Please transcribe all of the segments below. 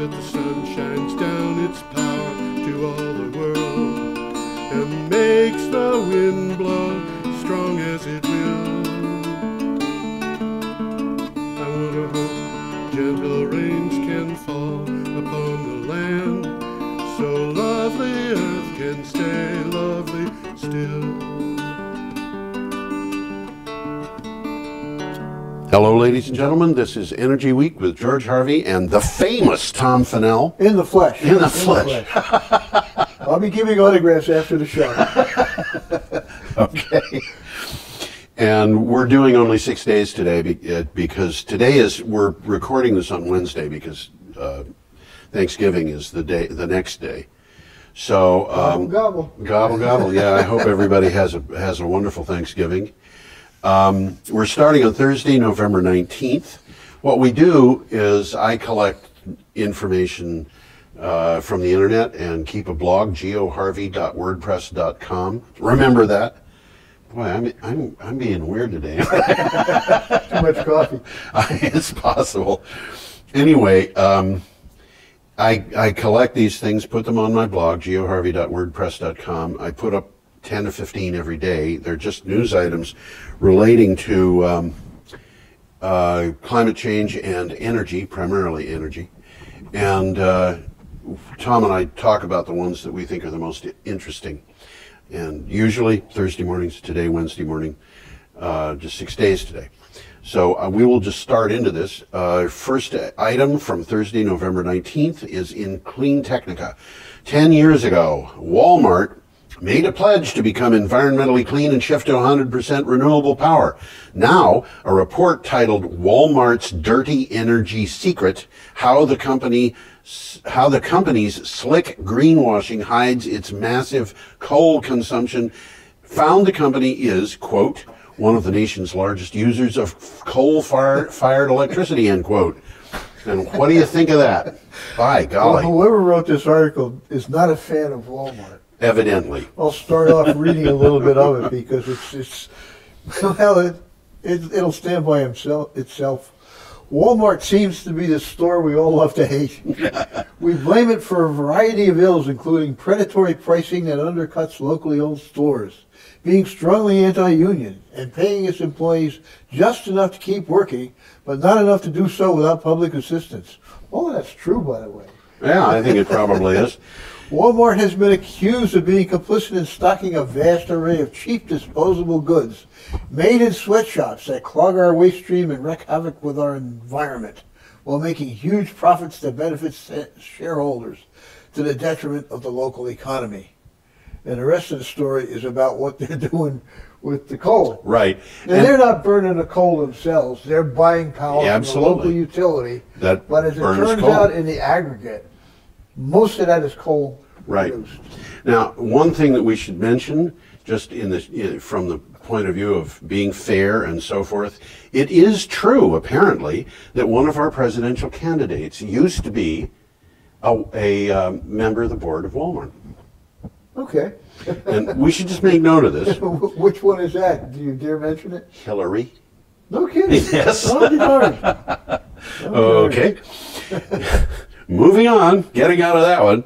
that the sun shines down its power to all the world and makes the wind blow strong as it will. I want to hope gentle rains can fall upon the land, so lovely earth can stay lovely still. Hello, ladies and gentlemen. This is Energy Week with George Harvey and the famous Tom Fennell. In the flesh. In the flesh. I'll be giving autographs after the show. Okay. And we're doing only 6 days today because we're recording this on Wednesday because Thanksgiving is the next day. So Gobble, gobble. Gobble, gobble. Yeah, I hope everybody has a wonderful Thanksgiving. We're starting on Thursday, November 19th. What we do is I collect information from the internet and keep a blog, geoharvey.wordpress.com. Remember that. Boy, I'm being weird today. Too much coffee. It's possible. Anyway, I collect these things, put them on my blog, geoharvey.wordpress.com. I put up 10 to 15 every day. They're just news items relating to climate change and energy, primarily energy. And Tom and I talk about the ones that we think are the most interesting. And usually Thursday mornings, today, Wednesday morning, just 6 days today. So we will just start into this. First item from Thursday, November 19th is in Clean Technica. 10 years ago, Walmart made a pledge to become environmentally clean and shift to 100% renewable power. Now, a report titled Walmart's Dirty Energy Secret, how the company's slick greenwashing hides its massive coal consumption, found the company is, quote, one of the nation's largest users of coal-fired electricity, end quote. And what do you think of that? By golly. Well, whoever wrote this article is not a fan of Walmart. Evidently. I'll start off reading a little bit of it because it'll stand by itself. Walmart seems to be the store we all love to hate. We blame it for a variety of ills, including predatory pricing that undercuts locally owned stores, being strongly anti-union, and paying its employees just enough to keep working, but not enough to do so without public assistance. All of that's true, by the way. Yeah, I think it probably is. Walmart has been accused of being complicit in stocking a vast array of cheap disposable goods made in sweatshops that clog our waste stream and wreak havoc with our environment, while making huge profits that benefit shareholders to the detriment of the local economy. And the rest of the story is about what they're doing with the coal. Right. And they're not burning the coal themselves. They're buying power from the local utility. But as it turns out, in the aggregate, most of that is coal produced. Now, one thing that we should mention, just from the point of view of being fair and so forth, it is true, apparently, that one of our presidential candidates used to be a member of the board of Walmart. Okay. And we should just make note of this. Which one is that? Do you dare mention it? Hillary. No kidding. Yes. Okay. Moving on, getting out of that one.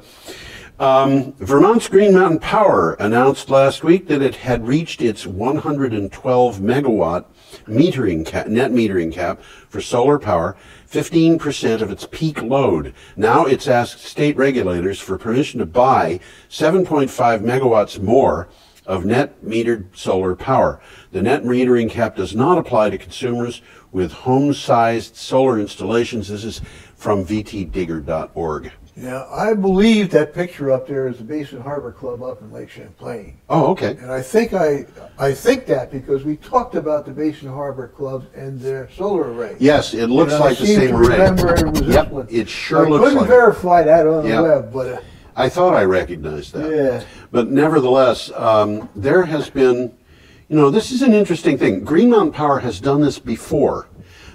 Vermont's Green Mountain Power announced last week that it had reached its 112 megawatt net metering cap for solar power, 15% of its peak load. Now it's asked state regulators for permission to buy 7.5 megawatts more of net metered solar power. The net metering cap does not apply to consumers with home-sized solar installations. This is from vtdigger.org. Yeah, I believe that picture up there is the Basin Harbor Club up in Lake Champlain. Oh, okay. And I think that because we talked about the Basin Harbor Club and their solar array. Yes, it looks like the same array. I remember it was this one. It sure looks like it. I couldn't verify that on the web, but I thought I recognized that. Yeah. But nevertheless, there has been, this is an interesting thing. Green Mountain Power has done this before.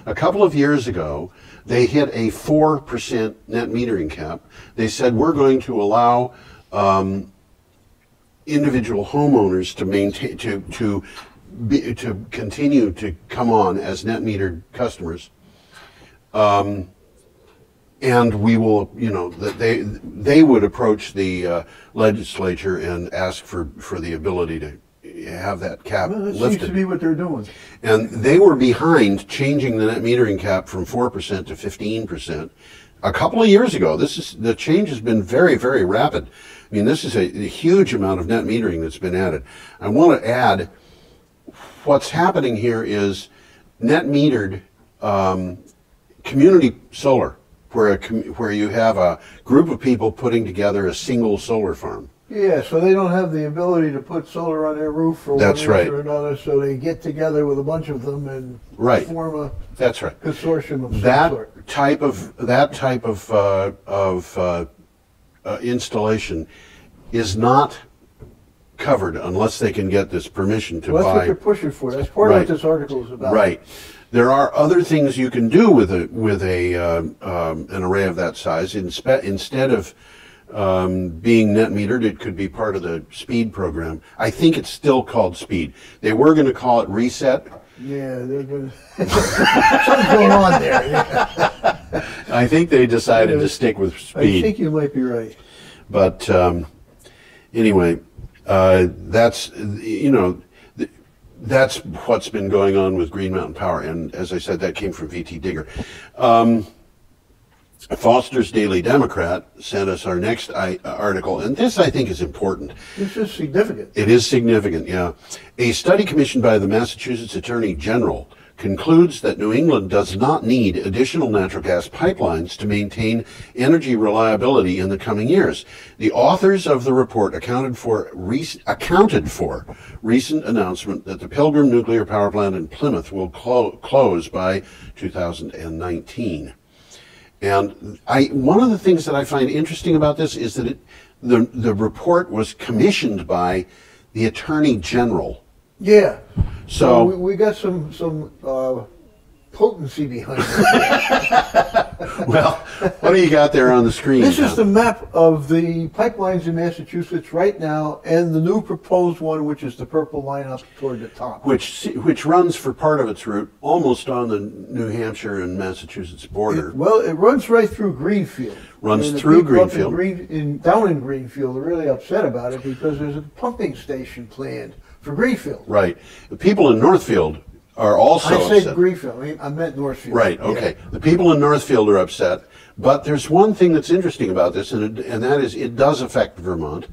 A couple of years ago, they hit a 4% net metering cap. They said, we're going to allow individual homeowners to maintain, to continue to come on as net metered customers. and we will, you know, that they would approach the legislature and ask for the ability to have that cap Well, that lifted. seems to be what they're doing. And they were behind changing the net metering cap from 4% to 15%. A couple of years ago. The change has been very, very rapid. I mean, this is a huge amount of net metering that's been added. I want to add, what's happening here is net metered community solar, where you have a group of people putting together a single solar farm. Yeah, so they don't have the ability to put solar on their roof for one reason or another, so they get together with a bunch of them and form a consortium of some sort. That type of installation is not covered unless they can get this permission to buy. That's what they're pushing for. That's part of what this article is about. Right. There are other things you can do with an array of that size. Instead of being net metered, it could be part of the SPEED program. I think it's still called SPEED. They were going to call it Reset. Yeah, they're going to... something's going on there. Yeah. I think they decided to stick with SPEED. I think you might be right. But anyway, that's, you know, that's what's been going on with Green Mountain Power. And as I said, that came from VT Digger. Foster's Daily Democrat sent us our next article, and this I think is important. This is significant. It is significant, yeah. A study commissioned by the Massachusetts Attorney General concludes that New England does not need additional natural gas pipelines to maintain energy reliability in the coming years. The authors of the report accounted for recent announcement that the Pilgrim Nuclear Power Plant in Plymouth will close by 2019. And one of the things that I find interesting about this is that the report was commissioned by the Attorney General. Yeah. So we got some potency behind it. Well, what do you got there on the screen? This is the map of the pipelines in Massachusetts right now, and the new proposed one, which is the purple line up toward the top. Which runs for part of its route almost on the New Hampshire and Massachusetts border. It runs right through Greenfield. Runs through Greenfield. Down in Greenfield are really upset about it because there's a pumping station planned for Greenfield. Right. The people in Northfield are also upset. I said Greenfield. I meant Northfield. Right, okay. Yeah. The people in Northfield are upset, but there's one thing that's interesting about this, and that is it does affect Vermont,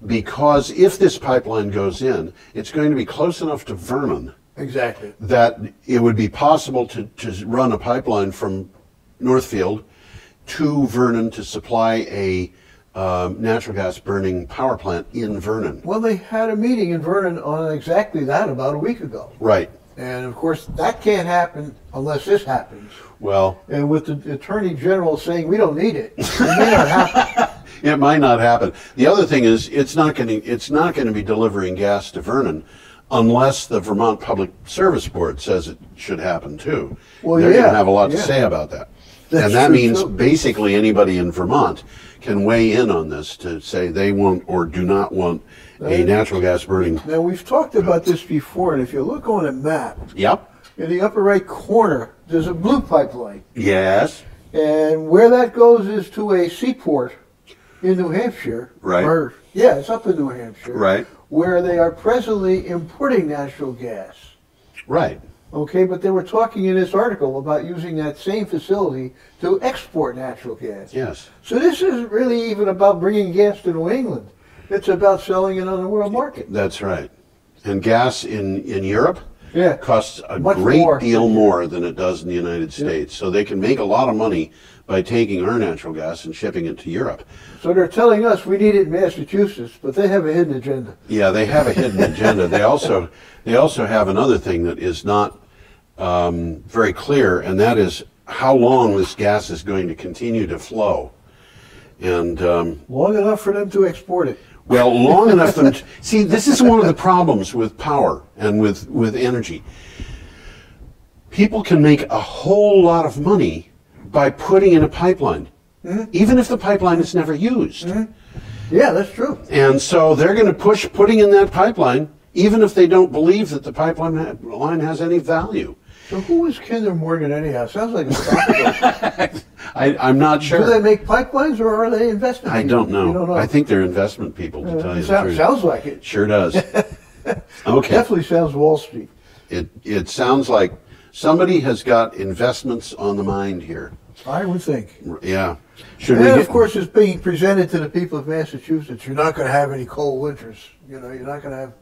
because if this pipeline goes in, it's going to be close enough to Vernon. Exactly. That it would be possible to run a pipeline from Northfield to Vernon to supply a natural gas burning power plant in Vernon. Well, they had a meeting in Vernon on exactly that about a week ago. Right. And of course, that can't happen unless this happens. Well, and with the Attorney General saying we don't need it, it may not happen. It might not happen. The other thing is, it's not going to be delivering gas to Vernon unless the Vermont Public Service Board says it should happen too. Well, they're going to have a lot to say about that. And that means basically anybody in Vermont can weigh in on this to say they want or do not want a natural gas burning. Now, we've talked about this before, and if you look on a map, yep, in the upper right corner, there's a blue pipeline. Yes. And where that goes is to a seaport in New Hampshire. Right. Yeah, it's up in New Hampshire. Right. Where they are presently importing natural gas. Right. Okay, but they were talking in this article about using that same facility to export natural gas. Yes. So this isn't really even about bringing gas to New England. It's about selling it on the world market. That's right. And gas in Europe costs a Much great more. deal more than it does in the United States. So they can make a lot of money by taking our natural gas and shipping it to Europe. So they're telling us we need it in Massachusetts, but they have a hidden agenda. Yeah, they have a hidden agenda. They also have another thing that is not very clear, and that is how long this gas is going to continue to flow. And long enough for them to export it. Well, long enough for them to, see, this is one of the problems with power and with energy. People can make a whole lot of money by putting in a pipeline, even if the pipeline is never used. Yeah, that's true. And so they're going to push putting in that pipeline, even if they don't believe that the pipeline line has any value. So who is Kinder Morgan anyhow? Sounds like a stockbroker. I'm not sure. Do they make pipelines or are they investment I people? don't know. You don't know. I think they're investment people, to tell you the truth. Sounds like it. Sure does. Okay. Definitely sounds Wall Street. It sounds like somebody has got investments on the mind here. I would think. Yeah. And of course, it's being presented to the people of Massachusetts. You're not going to have any cold winters. You know, you're not going to have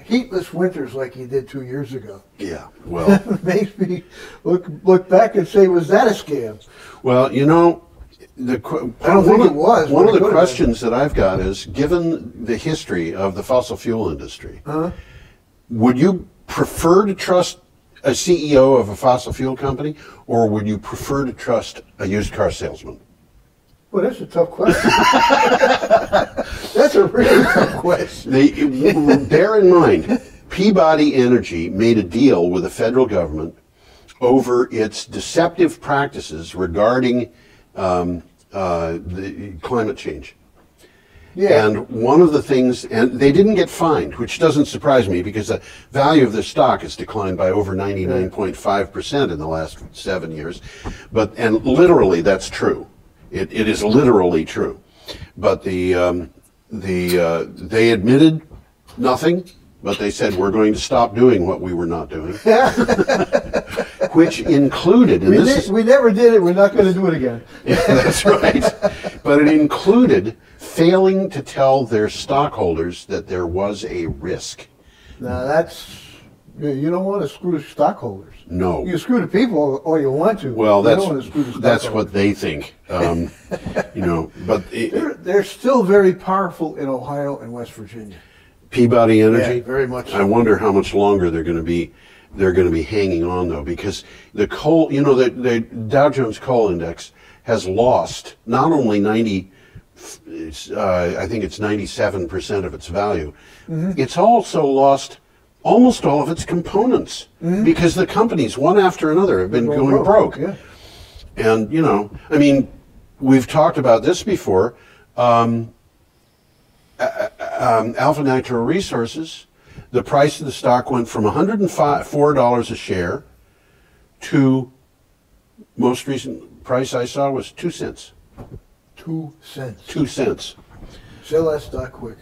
heatless winters like you did 2 years ago. Yeah. Well, It makes me look back and say, was that a scam? well, you know, I don't think it was. One but of it the could have questions that I've got is, given the history of the fossil fuel industry, been. would you prefer to trust a CEO of a fossil fuel company, or would you prefer to trust a used car salesman? Well, that's a tough question. That's a really tough question. Bear in mind, Peabody Energy made a deal with the federal government over its deceptive practices regarding the climate change. Yeah. And one of the things, and they didn't get fined, which doesn't surprise me because the value of the stock has declined by over 99.5% in the last 7 years. And literally that's true. It is literally true. But they admitted nothing, but they said we're going to stop doing what we were not doing, which included, and we never did it. We're not going to do it again. Yeah, that's right. But it included failing to tell their stockholders that there was a risk. Now you don't want to screw the stockholders. No. You screw the people all you want to. Well, you don't want to screw the that's stockholders. what they think. But They're still very powerful in Ohio and West Virginia. Peabody Energy, Yeah, very much so. I wonder how much longer they're going to be hanging on, though, because the coal, the Dow Jones Coal Index has lost not only I think it's 97% of its value. Mm-hmm. It's also lost almost all of its components because the companies, one after another, have been going broke. Yeah. And, I mean, we've talked about this before. Alpha Nitro Resources, the price of the stock went from $104 a share to most recent price I saw was 2 cents. 2 cents. 2 cents. Sell that stock quick.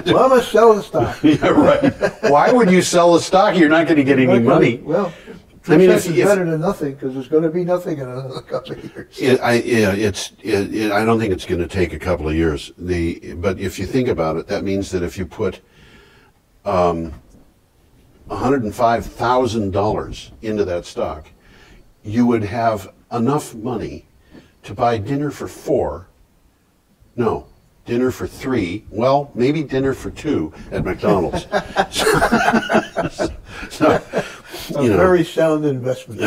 Mama, sell the stock. Yeah, right. Why would you sell the stock? You're not going to get any money. Well, I mean, it's better than nothing because there's going to be nothing in another couple of years. I don't think it's going to take a couple of years. But if you think about it, that means that if you put $105,000 into that stock, you would have enough money to buy dinner for 4. No, dinner for 3. Well, maybe dinner for 2 at McDonald's. Very sound investment.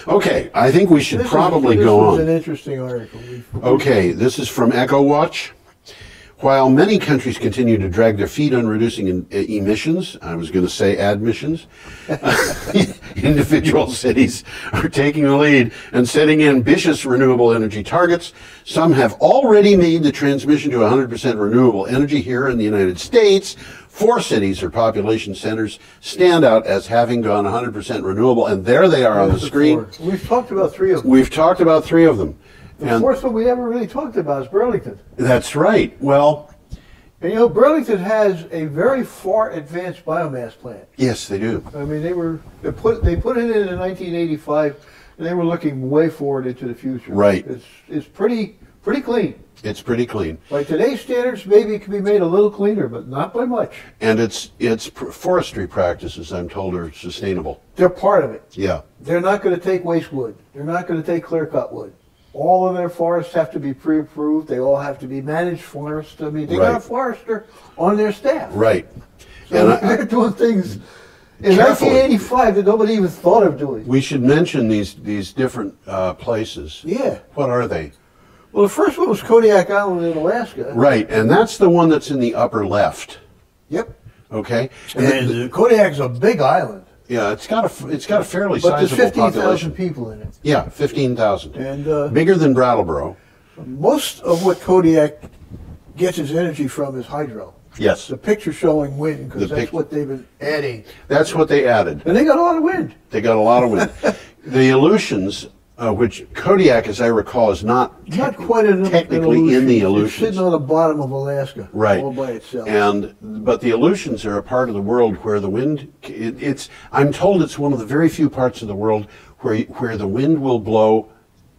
Okay, I think we should probably go on. This was an interesting article. Okay, this is from EcoWatch. While many countries continue to drag their feet on reducing emissions, I was going to say admissions, individual cities are taking the lead and setting ambitious renewable energy targets. Some have already made the transition to 100% renewable energy here in the United States. 4 cities or population centers stand out as having gone 100% renewable, and there they are on the screen. We've talked about 3 of them. We've talked about 3 of them. The 4th one we haven't really talked about is Burlington. That's right. Well, and Burlington has a very far advanced biomass plant. yes, they do. I mean, they put it in 1985, and they were looking way forward into the future. Right. It's pretty clean. It's pretty clean. By today's standards, maybe it can be made a little cleaner, but not by much. And its forestry practices, I'm told, are sustainable. They're part of it. Yeah. They're not going to take waste wood. They're not going to take clear-cut wood. All of their forests have to be pre-approved. They all have to be managed forests. I mean, they got a forester on their staff. Right. So they're doing things in Carefully. 1985 that nobody even thought of doing. We should mention these different places. Yeah. What are they? Well, the first one was Kodiak Island in Alaska. Right, and that's the one that's in the upper left. Yep. Okay. And Kodiak's a big island. Yeah, it's got a fairly But there's sizable 15,000 population. people in it. Yeah, 15,000. And bigger than Brattleboro. most of what Kodiak gets its energy from is hydro. Yes. The picture showing wind, because that's what they've been adding. That's what they added. And they got a lot of wind. They got a lot of wind. The Aleutians, which Kodiak, as I recall, is not quite technically in the Aleutians. It's sitting on the bottom of Alaska, right, all by itself. But the Aleutians are a part of the world where the wind. I'm told it's one of the very few parts of the world where the wind will blow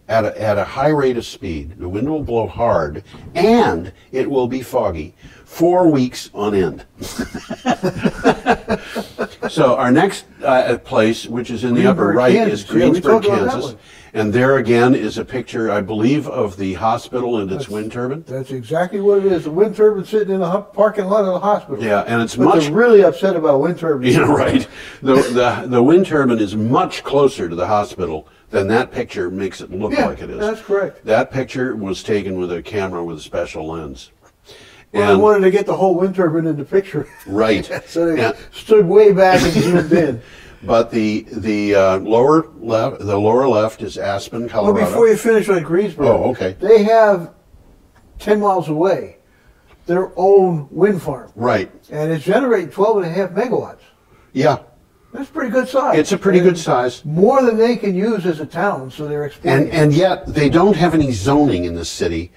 at a high rate of speed. The wind will blow hard, and it will be foggy 4 weeks on end. So our next place, which is in the upper right, Kansas. is Greensburg, Yeah, Kansas. And there again is a picture, I believe, of the hospital and its wind turbine. That's exactly what it is. The wind turbine sitting in the parking lot of the hospital. Yeah, and it's but they're really upset about wind turbines. Yeah, right. The wind turbine is much closer to the hospital than that picture makes it look like it is. That's correct. That picture was taken with a camera with a special lens. Well, I wanted to get the whole wind turbine in the picture. Right. So they stood way back and zoomed in. But the lower left is Aspen, Colorado. Well, before you finish on Greensburg, okay. They have 10 miles away their own wind farm. Right. And it's generating 12.5 megawatts. Yeah. That's pretty good size. It's a pretty good size. More than they can use as a town, so they're exporting. And yet they don't have any zoning in the city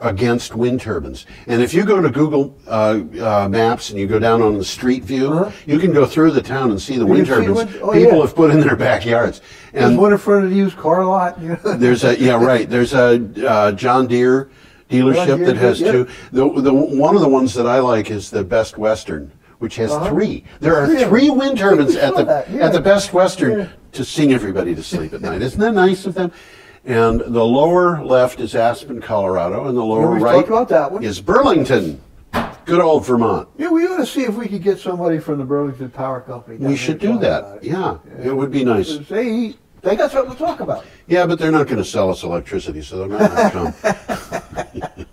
against wind turbines. And if you go to Google Maps and you go down on the street view, you can go through the town and see the wind turbines people have put in their backyards. And there's one in front of the used car lot. There's a There's a John Deere dealership that has two. The one of the ones that I like is the Best Western, which has three. There are three wind turbines at the Best Western to sing everybody to sleep at night. Isn't that nice of them? And the lower left is Aspen, Colorado, and the lower right is Burlington. Good old Vermont. Yeah, we ought to see if we could get somebody from the Burlington Power Company. We should do that. Yeah, it would be nice. They got something to talk about. Yeah, but they're not going to sell us electricity, so they're not going to come.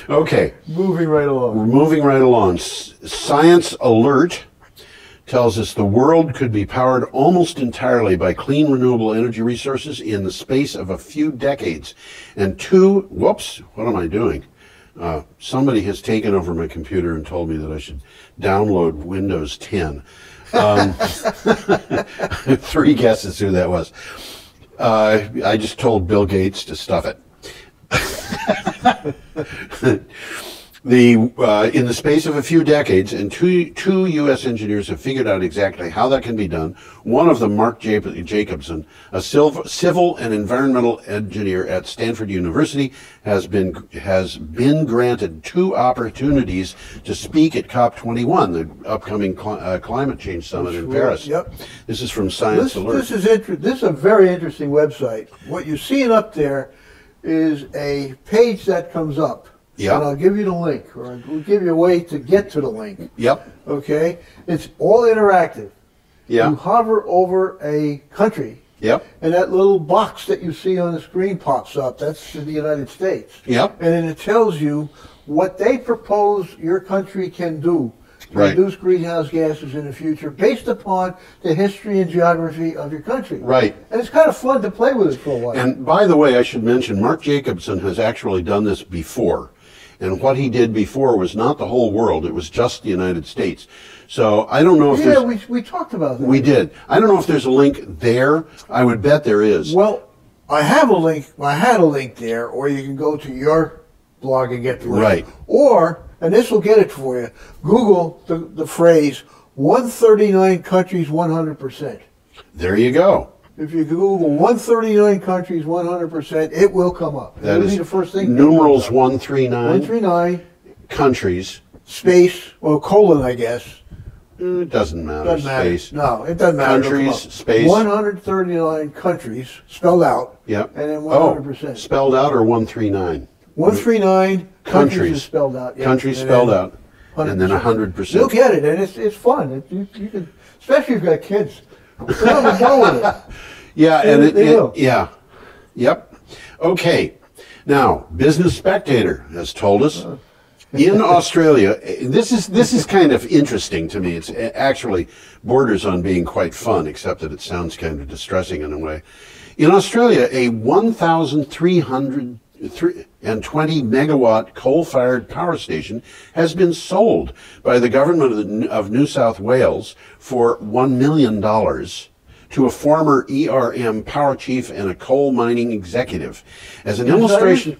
Okay. Moving right along. We're moving right along. Science Alert tells us the world could be powered almost entirely by clean renewable energy resources in the space of a few decades. And whoops, what am I doing? Somebody has taken over my computer and told me that I should download Windows 10. 3 guesses who that was. I just told Bill Gates to stuff it. In the space of a few decades, and two U.S. engineers have figured out exactly how that can be done. One of them, Mark Jacobson, a civil and environmental engineer at Stanford University, has been granted 2 opportunities to speak at COP21, the upcoming climate change summit in Paris. Yep. This is from Science Alert. This is a very interesting website. What you're seeing up there is a page that comes up. Yeah. And I'll give you the link, or I'll give you a way to get to the link. Yep. Okay? It's all interactive. Yeah. You hover over a country. Yep. And that little box that you see on the screen pops up. That's the United States. Yep. And then it tells you what they propose your country can do to reduce greenhouse gases in the future based upon the history and geography of your country. Right. And it's kind of fun to play with it for a while. And by the way, I should mention, Mark Jacobson has actually done this before. And what he did before was not the whole world, it was just the United States. So I don't know if there's... we talked about that. We did. I don't know if there's a link there. I would bet there is. Well, I have a link. I had a link there, or you can go to your blog and get the link. Right. Or, and this will get it for you, Google the phrase 139 countries 100%. There you go. If you Google 139 countries 100%, it will come up. That is the first thing. numerals 139. 139. Countries. Space, or colon, I guess. It doesn't matter. Doesn't matter. Space. No, it doesn't matter. Countries, space. 139 countries, spelled out. Yep. And then 100%. Spelled out or 139? 139 countries is spelled out. Yep. Countries spelled out. And then 100%. You'll get it, and it's fun. You can, especially if you've got kids. They'll have fun with it. Yeah, and yeah. Yep. Okay. Now, Business Spectator has told us in Australia, this is kind of interesting to me. It's actually borders on being quite fun, except that it sounds kind of distressing in a way. In Australia, a 1,320 megawatt coal-fired power station has been sold by the government of New South Wales for $1 million to a former ERM power chief and a coal mining executive. As an illustration,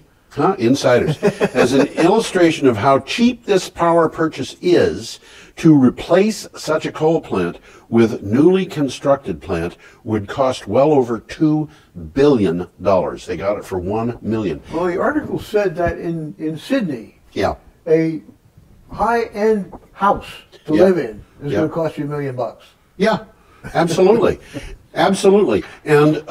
insiders, as an illustration of how cheap this power purchase is, to replace such a coal plant with newly constructed plant would cost well over $2 billion. They got it for $1 million. Well, the article said that in Sydney, Yeah. a high-end house to live in is going to cost you $1 million. Yeah, absolutely. Absolutely. And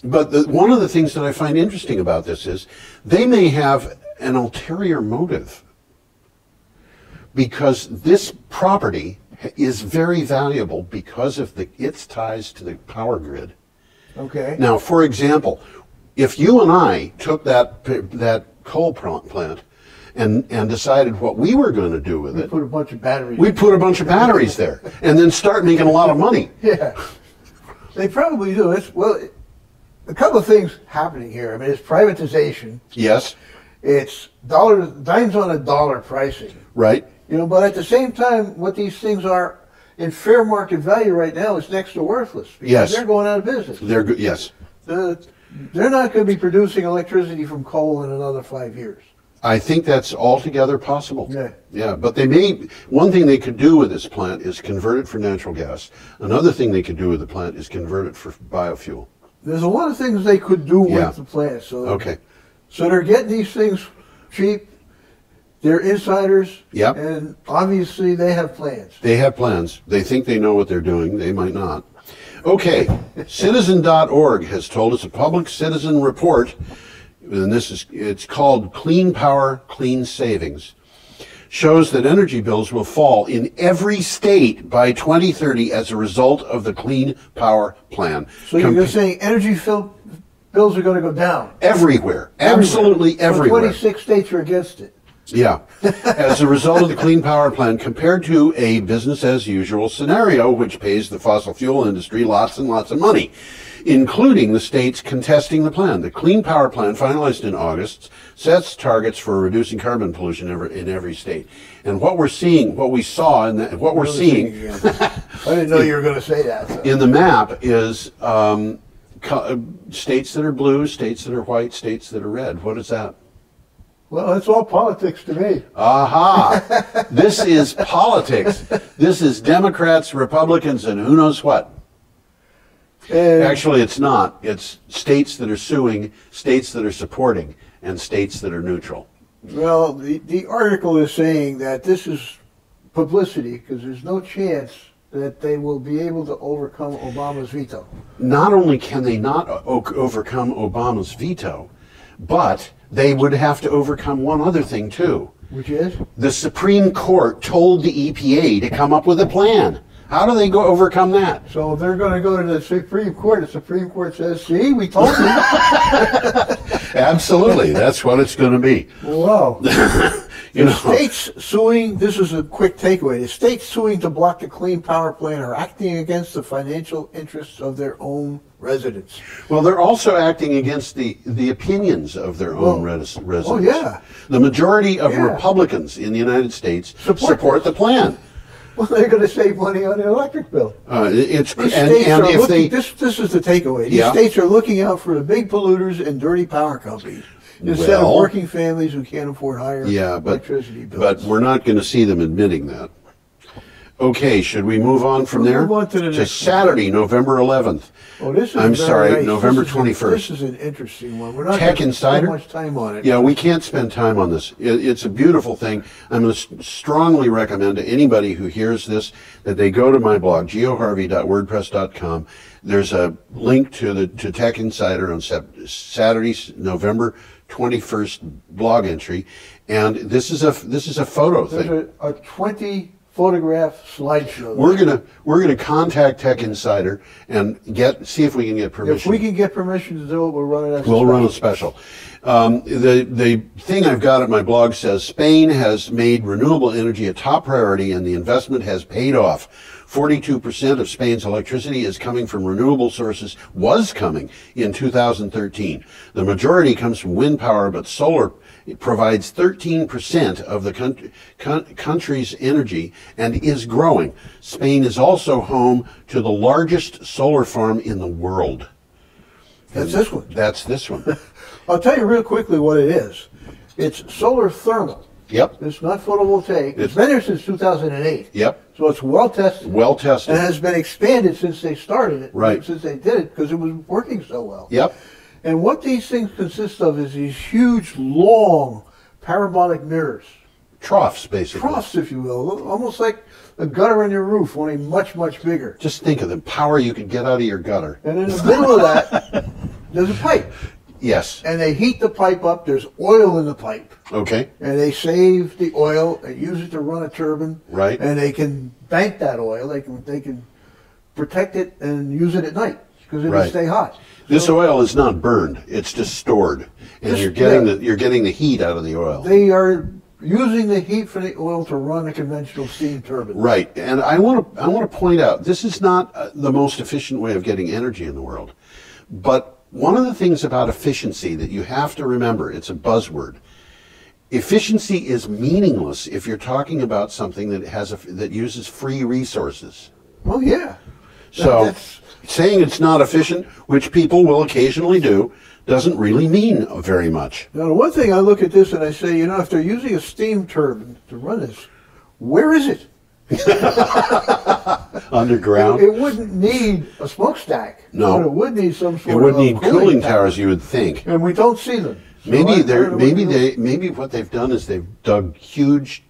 but one of the things that I find interesting about this is they may have an ulterior motive, because this property is very valuable because of its ties to the power grid. Okay. Now, for example, if you and I took that coal plant and decided what we were going to do with it, put a bunch of batteries. we'd put a bunch of batteries there and then start making a lot of money. Yeah. They probably do. A couple of things happening here. I mean, it's privatization. Yes. It's dimes on a dollar pricing. Right. But at the same time, what these things are in fair market value right now is next to worthless. Because Yes. they're going out of business. They're good. Yes. They're not going to be producing electricity from coal in another 5 years. I think that's altogether possible. Yeah. Yeah, but one thing they could do with this plant is convert it for natural gas. Another thing they could do with the plant is convert it for biofuel. There's a lot of things they could do with the plant. So they're getting these things cheap. They're insiders. Yep. And obviously they have plans. They have plans. They think they know what they're doing. They might not. Okay, Citizen.org has told us a public citizen report, and it's called Clean Power, Clean Savings, shows that energy bills will fall in every state by 2030 as a result of the Clean Power Plan. So you're saying energy bills are going to go down? Everywhere. Absolutely everywhere. 26 states are against it. Yeah. As a result of the Clean Power Plan, compared to a business-as-usual scenario, which pays the fossil fuel industry lots and lots of money, including the states contesting the plan. The Clean Power Plan, finalized in August, sets targets for reducing carbon pollution in every state. And what we're seeing, what we saw, and what we're seeing... I didn't know you were going to say that. So. In the map is states that are blue, states that are white, states that are red. What is that? Well, it's all politics to me. Aha! This is politics. This is Democrats, Republicans, and who knows what. Actually, it's not. It's states that are suing, states that are supporting, and states that are neutral. Well, the article is saying that this is publicity because there's no chance that they will be able to overcome Obama's veto. Not only can they not overcome Obama's veto, but they would have to overcome one other thing too. Which is? The Supreme Court told the EPA to come up with a plan. How do they overcome that? So they're going to go to the Supreme Court. The Supreme Court says, see, we told you. Absolutely. That's what it's going to be. Wow. States suing, this is a quick takeaway, the states suing to block the Clean Power Plan are acting against the financial interests of their own residents. Well, they're also acting against the opinions of their own residents. Oh, yeah. The majority of Republicans in the United States support the plan. Well, they're going to save money on their electric bill. This is the takeaway. These states are looking out for the big polluters and dirty power companies instead of working families who can't afford higher electricity bills. But we're not going to see them admitting that. Okay, should we move on from there? Move on to the next Saturday, November 11th. Oh, this is November 21st. This is an interesting one. We're not Tech going to Insider. spend much time on it. Yeah, we can't spend time on this. It's a beautiful thing. I'm going to strongly recommend to anybody who hears this that they go to my blog, geoharvey.wordpress.com. There's a link to Tech Insider on Saturday's November 21st blog entry, and this is a photo thing. There's a 20 photograph slideshow. We're gonna contact Tech Insider and see if we can get permission. If we can get permission to do it, we'll run it as a special. The thing I've got at my blog says Spain has made renewable energy a top priority and the investment has paid off. 42% of Spain's electricity is coming from renewable sources, was coming in 2013. The majority comes from wind power, but solar provides 13% of the country's energy and is growing. Spain is also home to the largest solar farm in the world. That's this one. That's this one. I'll tell you real quickly what it is. It's solar thermal. Yep. It's not photovoltaic. It's been there since 2008. Yep. So it's well tested. Well tested. And has been expanded since they started it. Right. Since they did it, because it was working so well. Yep. And what these things consist of is these huge, long, parabolic mirrors. Troughs, basically. Troughs, if you will. Almost like a gutter on your roof, only much, much bigger. Just think of the power you could get out of your gutter. And in the middle of that, there's a pipe. Yes. And they heat the pipe up. There's oil in the pipe. Okay. And they save the oil and use it to run a turbine. Right. And they can bank that oil. They can protect it and use it at night because it'll Right. stay hot. This oil is not burned; it's just stored, and you're getting the heat out of the oil. They are using the heat from the oil to run a conventional steam turbine. Right. And I want to point out this is not the most efficient way of getting energy in the world, but one of the things about efficiency that you have to remember, it's a buzzword. Efficiency is meaningless if you're talking about something that uses free resources. Well, yeah. So saying it's not efficient, which people will occasionally do, doesn't really mean very much. Now, the one thing I look at this and I say, if they're using a steam turbine to run this, where is it? Underground? It wouldn't need a smokestack. No. But it would need some sort It would of need cooling towers, you would think. And we don't see them. So Maybe what they've done is they've dug huge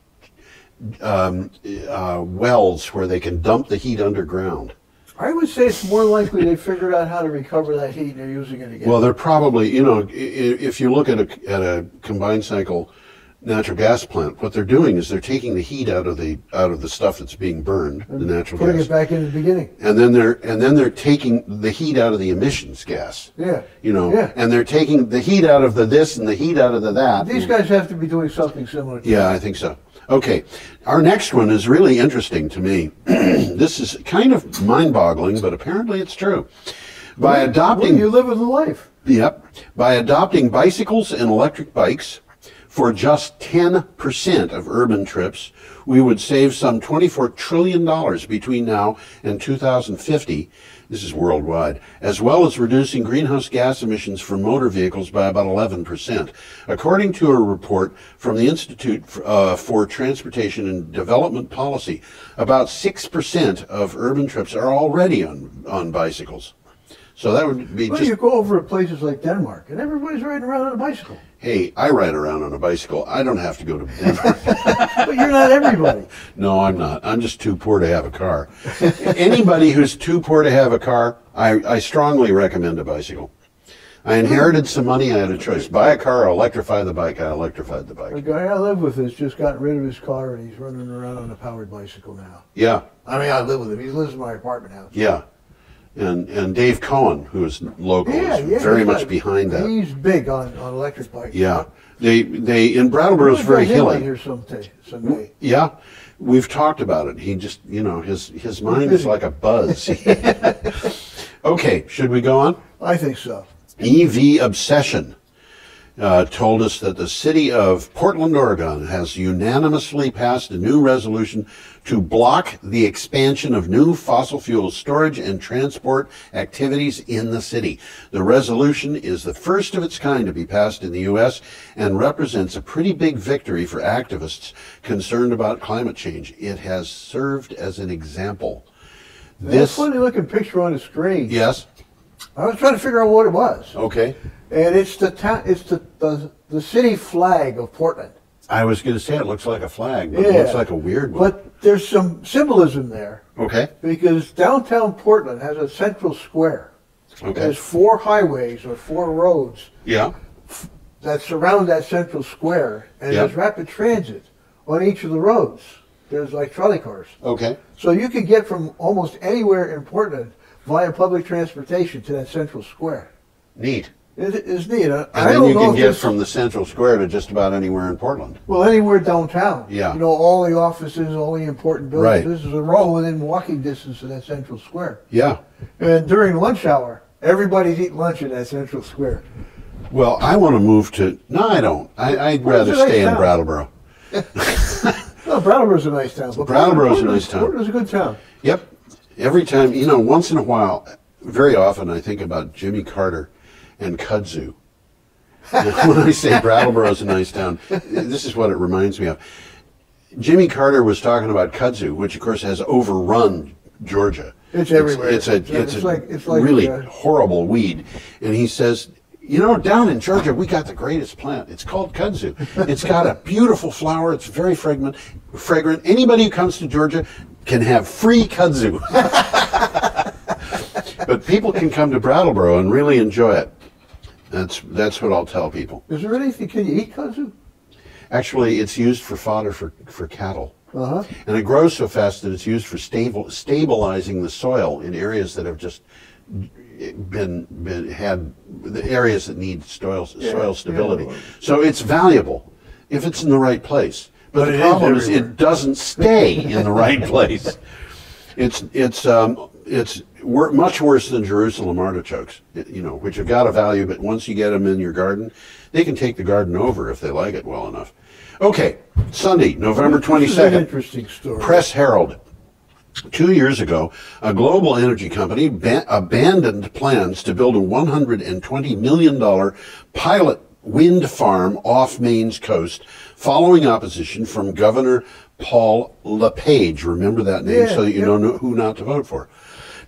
wells where they can dump the heat underground. I would say it's more likely they figured out how to recover that heat and they're using it again. Well, they're probably, if you look at a combined cycle natural gas plant, what they're doing is they're taking the heat out of the stuff that's being burned, the natural putting gas, it back in the beginning. and then they're taking the heat out of the emissions gas. Yeah. Yeah. And they're taking the heat out of the this and the heat out of the that. These guys have to be doing something similar to Yeah, that. I think so. Okay, our next one is really interesting to me. This is kind of mind-boggling, but apparently it's true. By adopting, you live with a life. Yep, by adopting bicycles and electric bikes for just 10% of urban trips, we would save some $24 trillion between now and 2050. This is worldwide, as well as reducing greenhouse gas emissions from motor vehicles by about 11%. According to a report from the Institute for Transportation and Development Policy, about 6% of urban trips are already on bicycles. So that would be Well, just... you go over to places like Denmark, and everybody's riding around on a bicycle. Hey, I ride around on a bicycle. I don't have to go to Denver. But you're not everybody. No, I'm not. I'm just too poor to have a car. Anybody who's too poor to have a car, I strongly recommend a bicycle. I inherited some money. I had a choice. Buy a car or electrify the bike. I electrified the The bike. guy I live with has just gotten rid of his car, and he's running around on a powered bicycle now. Yeah, I mean, I live with him. He lives in my apartment house. yeah. And Dave Cohen, who is local, is very much behind that. He's big on electric bikes. Yeah. They in Brattleboro is very hilly. Here someday. Yeah, we've talked about it. He just, his mind is like a buzz. Okay, should we go on? I think so. EV Obsession told us that the city of Portland, Oregon has unanimously passed a new resolution to block the expansion of new fossil fuel storage and transport activities in the city. The resolution is the first of its kind to be passed in the U.S. and represents a pretty big victory for activists concerned about climate change. It has served as an example. This funny looking picture on the screen. Yes. I was trying to figure out what it was. Okay. And it's the city flag of Portland. I was going to say it looks like a flag, but it looks like a weird one. But there's some symbolism there. Okay. Because downtown Portland has a central square. Okay. There's 4 highways or 4 roads Yeah. that surround that central square, and there's rapid transit on each of the roads. There's like trolley cars. Okay. So you can get from almost anywhere in Portland via public transportation to that central square. Neat. It's neat. And then you can get from the central square to just about anywhere in Portland. Well, anywhere downtown. Yeah. You know, all the offices, all the important buildings. Right. This is all within walking distance of that central square. Yeah. And during lunch hour, everybody's eating lunch in that central square. Well, I want to move to. No, I don't. I'd rather stay in Brattleboro. No, Brattleboro's a nice town. Brattleboro's a nice town. Portland's a good town. Yep. Every time, you know, once in a while, very often I think about Jimmy Carter and kudzu. And when I say Brattleboro's a nice town, this is what it reminds me of. Jimmy Carter was talking about kudzu, which of course has overrun Georgia. It's everywhere. It's a really horrible weed. And he says, you know, down in Georgia, we got the greatest plant. It's called kudzu. It's got a beautiful flower. It's very fragrant. Anybody who comes to Georgia can have free kudzu. But people can come to Brattleboro and really enjoy it. That's what I'll tell people. Is there anything, can you eat kudzu? Actually, it's used for fodder for cattle. Uh-huh. And it grows so fast that it's used for stabilizing the soil in areas that have just had the areas that need soil stability. Yeah. So it's valuable if it's in the right place. But the problem is it doesn't stay in the right place. It's much worse than Jerusalem artichokes, you know, which have got a value, but once you get them in your garden, they can take the garden over if they like it well enough. Okay, Sunday, November 22nd. This is an interesting story. Press Herald. 2 years ago, a global energy company abandoned plans to build a $120 million pilot wind farm off Maine's coast, following opposition from Governor Paul LePage. Remember that name so that you know who not to vote for.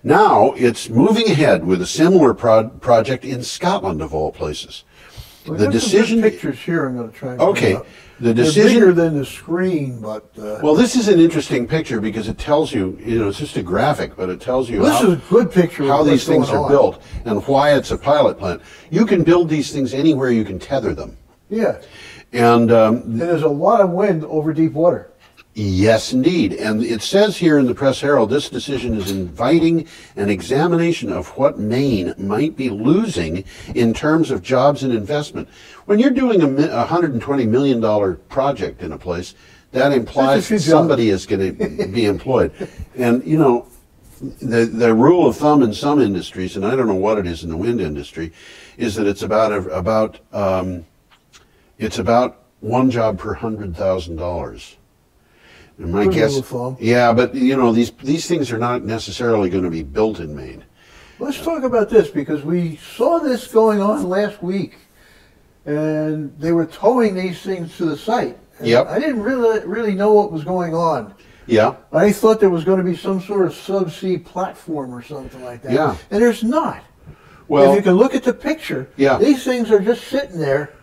Now it's moving ahead with a similar project in Scotland, of all places. Well, the decision. Pictures here. I'm going to try. And okay. The decision. They're bigger than the screen, but. Well, this is an interesting picture because it tells you, you know, it's just a graphic, but it tells you this is a good picture how these things are built and why it's a pilot plant. You can build these things anywhere you can tether them. Yeah. And there's a lot of wind over deep water. Yes, indeed. And it says here in the Press Herald, this decision is inviting an examination of what Maine might be losing in terms of jobs and investment. When you're doing a $120 million project in a place, that implies somebody is going to be employed. And, you know, the rule of thumb in some industries, and I don't know what it is in the wind industry, is that it's about one job per $100,000. And my guess, yeah, but you know, these things are not necessarily going to be built in Maine. Let's talk about this because we saw this going on last week, and they were towing these things to the site. Yep. I didn't really know what was going on. Yeah. I thought there was going to be some sort of subsea platform or something like that. Yeah. And there's not. Well, if you can look at the picture, yeah, these things are just sitting there,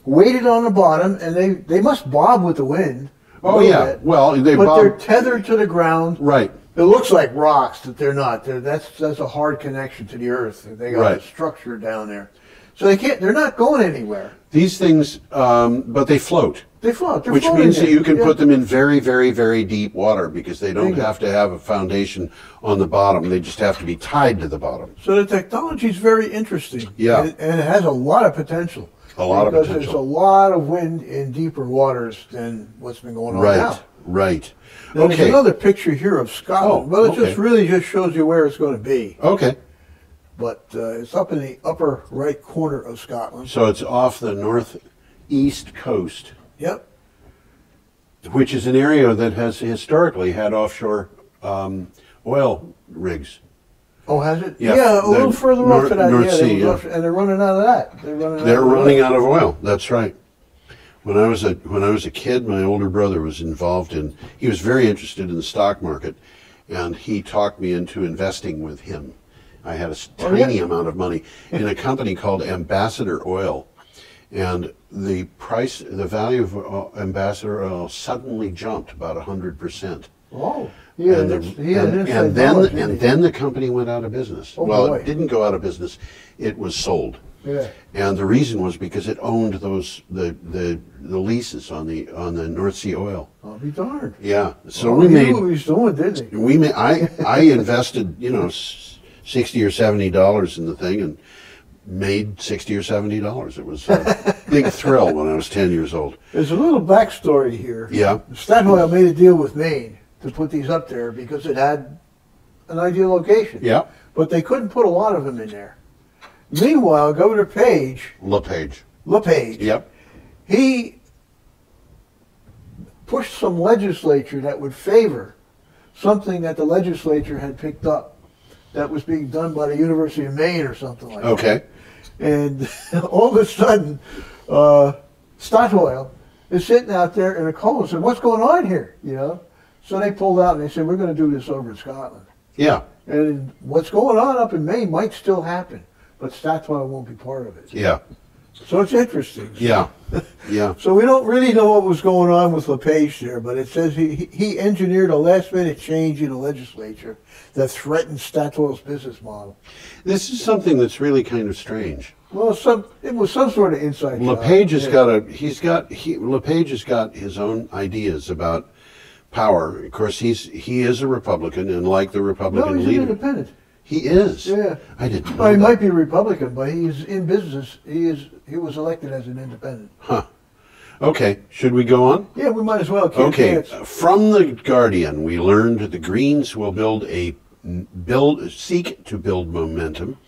weighted on the bottom, and they must bob with the wind. Oh yeah, well they're tethered to the ground. Right. It looks like rocks, that they're not. That's a hard connection to the earth. They got a structure down there, so they're not going anywhere. These things, but they float. They float. Which means that you can put them in very, very, very deep water because they don't have to have a foundation on the bottom. They just have to be tied to the bottom. So the technology is very interesting. Yeah. And it has a lot of potential. Because there's a lot of wind in deeper waters than what's been going on now. Right. Now, there's another picture here of Scotland. Well, it just really shows you where it's going to be. Okay. But it's up in the upper right corner of Scotland. So it's off the northeast coast. Yep. Which is an area that has historically had offshore oil rigs. Oh, has it? Yeah, yeah, a little further off to that. North Sea, and they're running out of that. They're running out of oil. That's right. When I was a kid, my older brother was involved in. He was very interested in the stock market, and he talked me into investing with him. I had a tiny amount of money in a company called Ambassador Oil, and the value of Ambassador Oil suddenly jumped about 100%. Oh. Yeah, and then the company went out of business. Oh, well, boy. It didn't go out of business; it was sold. Yeah. And the reason was because it owned the leases on the North Sea oil. I'll be darned. Yeah. So he knew what he was doing, didn't he? I invested $60 or $70 in the thing, and made $60 or $70. It was a big thrill when I was 10 years old. There's a little backstory here. Yeah. Statoil made a deal with Maine to put these up there because it had an ideal location. Yeah. But they couldn't put a lot of them in there. Meanwhile, Governor LePage. Yep. He pushed some legislature that would favor something that the legislature had picked up that was being done by the University of Maine or something like that. Okay. And all of a sudden, Statoil is sitting out there in a call and said, "What's going on here?" You know. So they pulled out and they said, "We're going to do this over in Scotland." Yeah. And what's going on up in Maine might still happen, but Statoil won't be part of it. Yeah. So it's interesting. Yeah. Yeah. So we don't really know what was going on with LePage there, but it says he engineered a last-minute change in the legislature that threatened Statoil's business model. This is something that's really kind of strange. Well, it was some sort of inside job. LePage has got his own ideas about power. Of course, he is a Republican, and like the Republican No, he's leader, an independent. he is. Yeah. I didn't know Well, he that. might be a Republican, but he's in business. He was elected as an independent. Huh. Okay. Should we go on? Yeah, we might as well. Okay. From the Guardian, we learned that the Greens will seek to build momentum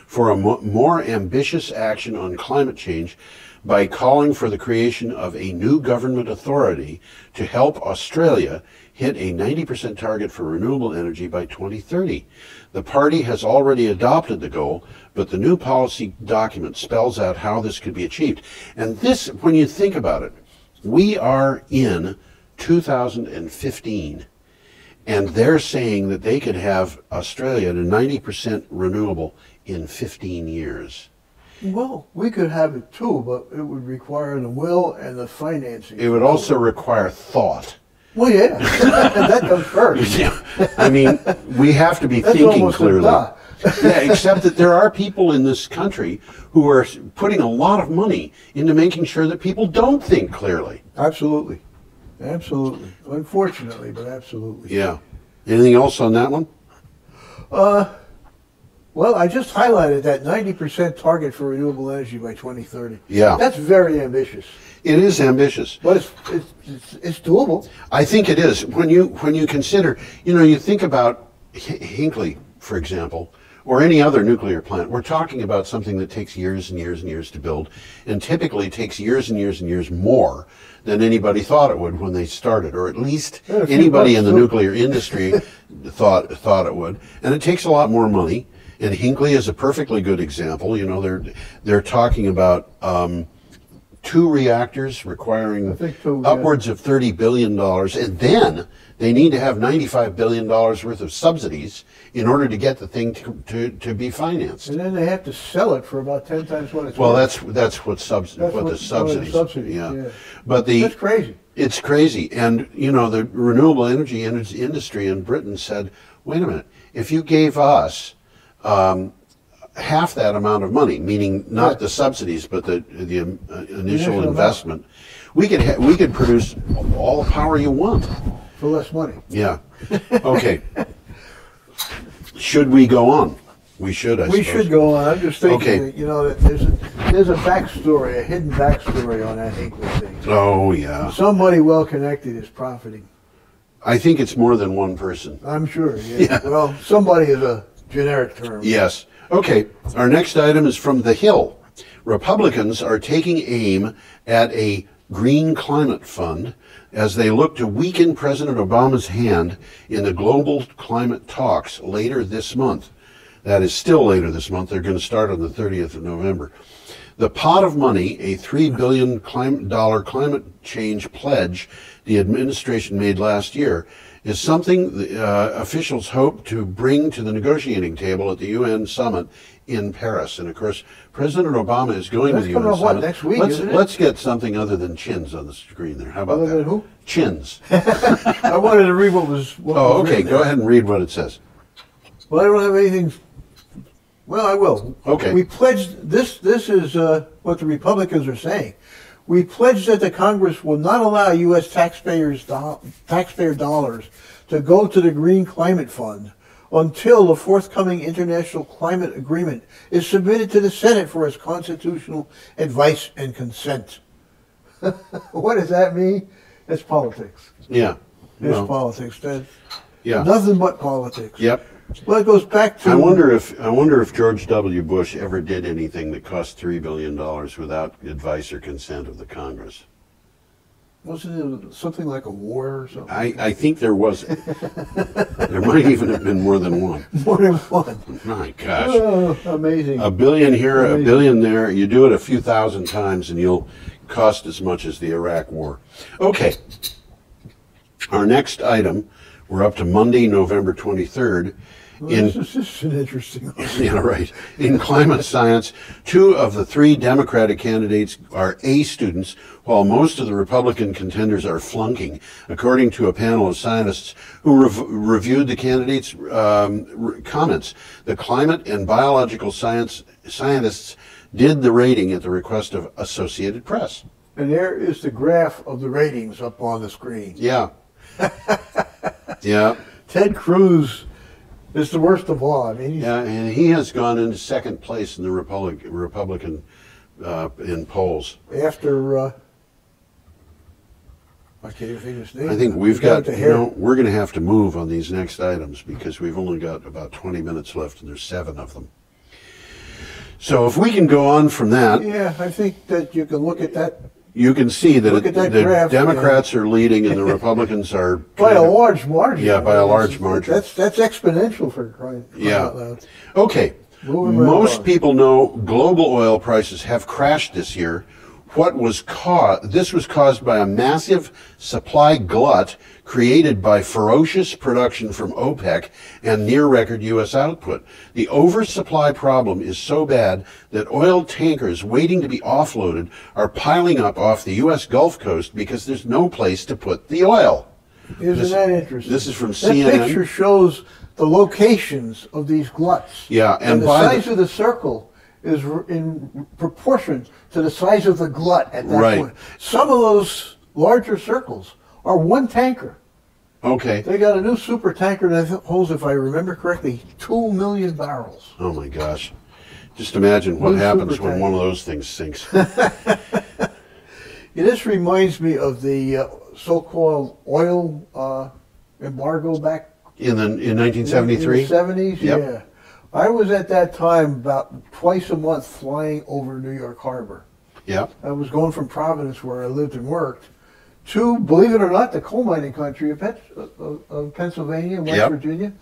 for a more ambitious action on climate change by calling for the creation of a new government authority to help Australia hit a 90% target for renewable energy by 2030. The party has already adopted the goal, but the new policy document spells out how this could be achieved. And this, when you think about it, we are in 2015, and they're saying that they could have Australia to 90% renewable in 15 years. Well, we could have it too, but it would require the will and the financing. It would also require thought. Well, yeah, that comes first. I mean, we have to be That's thinking almost clearly. a Yeah, except that there are people in this country who are putting a lot of money into making sure that people don't think clearly. Absolutely. Absolutely. Unfortunately, but absolutely. Yeah. Anything else on that one? Well, I just highlighted that 90% target for renewable energy by 2030. Yeah. That's very ambitious. It is ambitious. But it's doable. I think it is. When you consider, you think about Hinkley, for example, or any other nuclear plant, we're talking about something that takes years and years and years to build, and typically takes years and years and years more than anybody thought it would when they started, or at least anybody in the nuclear industry thought it would. And it takes a lot more money. And Hinkley is a perfectly good example. They're talking about 2 reactors requiring upwards of $30 billion, and then they need to have $95 billion worth of subsidies in order to get the thing to be financed. And then they have to sell it for about 10 times what it's Well, worth. that's what the subsidies. Yeah. But that's crazy. It's crazy. And the renewable energy industry in Britain said, wait a minute, if you gave us half that amount of money, meaning not the subsidies, but the initial investment, we could produce all the power you want for less money. Yeah. Okay. Should we go on? We should. I suppose. We should go on. I'm just thinking, Okay. that there's a backstory, a hidden backstory on that Hinkley thing. Oh yeah. Somebody well connected is profiting. I think it's more than one person. I'm sure. Yeah. Well, somebody is a generic term. Yes. Okay. Our next item is from The Hill. Republicans are taking aim at a green climate fund as they look to weaken President Obama's hand in the global climate talks later this month. That is still later this month. They're going to start on the 30th of November. The pot of money, a $3 billion climate change pledge the administration made last year, is something officials hope to bring to the negotiating table at the UN summit in Paris. And of course, President Obama is going to the UN summit. Next week, let's get something other than chins on the screen there. How about other that? Than who? Chins. I wanted to read what was okay. Go ahead and read what it says. Well, I don't have anything. Well, I will. Okay. We pledged this. This is what the Republicans are saying. We pledge that the Congress will not allow U.S. taxpayer dollars to go to the Green Climate Fund until the forthcoming international climate agreement is submitted to the Senate for its constitutional advice and consent. What does that mean? It's politics. Yeah. It's politics. That's yeah. nothing but politics. Yep. Well, it goes back to. I wonder if George W. Bush ever did anything that cost $3 billion without advice or consent of the Congress. Wasn't it something like a war or something? I think there was. There might even have been more than one. More than one. My gosh. Oh, amazing. $1 billion here, Amazing. $1 billion there. You do it a few thousand times and you'll cost as much as the Iraq War. Okay. Our next item, we're up to Monday, November 23rd. Well, this is an interesting one. Yeah, right. In climate science, 2 of the 3 Democratic candidates are A students, while most of the Republican contenders are flunking, according to a panel of scientists who reviewed the candidates' comments. The climate and biological scientists did the rating at the request of Associated Press. And there is the graph of the ratings up on the screen. Yeah. Yeah. Ted Cruz is the worst of all. I mean, Yeah, and he has gone into second place in the Republican in polls. after I can't even think of his name. I think we've got, the you hair. know, we're going to have to move on these next items because we've only got about 20 minutes left and there's 7 of them. So if we can go on from that, Yeah, I think that you can look at that you can see that, Look at that the graph, Democrats are leading and the Republicans are by kind a of- large margin. Yeah, by a large margin. That's exponential for crying Yeah. out loud. Okay. Moving right Most along. people know global oil prices have crashed this year. This was caused by a massive supply glut created by ferocious production from OPEC and near record U.S. output. The oversupply problem is so bad that oil tankers waiting to be offloaded are piling up off the U.S. Gulf Coast because there's no place to put the oil. Isn't that interesting? This is from that CNN. picture shows the locations of these gluts. Yeah, and the by size of the circle is in proportion to the size of the glut at that Right. point. Some of those larger circles are one tanker. Okay. They got a new super tanker that holds, if I remember correctly, 2 million barrels. Oh my gosh. Just imagine what New happens supertanker. when one of those things sinks. This reminds me of the so-called oil embargo back In in 1973? the 70s. Yep. Yeah. I was at that time about twice a month flying over New York Harbor. Yeah. I was going from Providence, where I lived and worked, to, believe it or not, the coal mining country of Pennsylvania and West Yep. Virginia.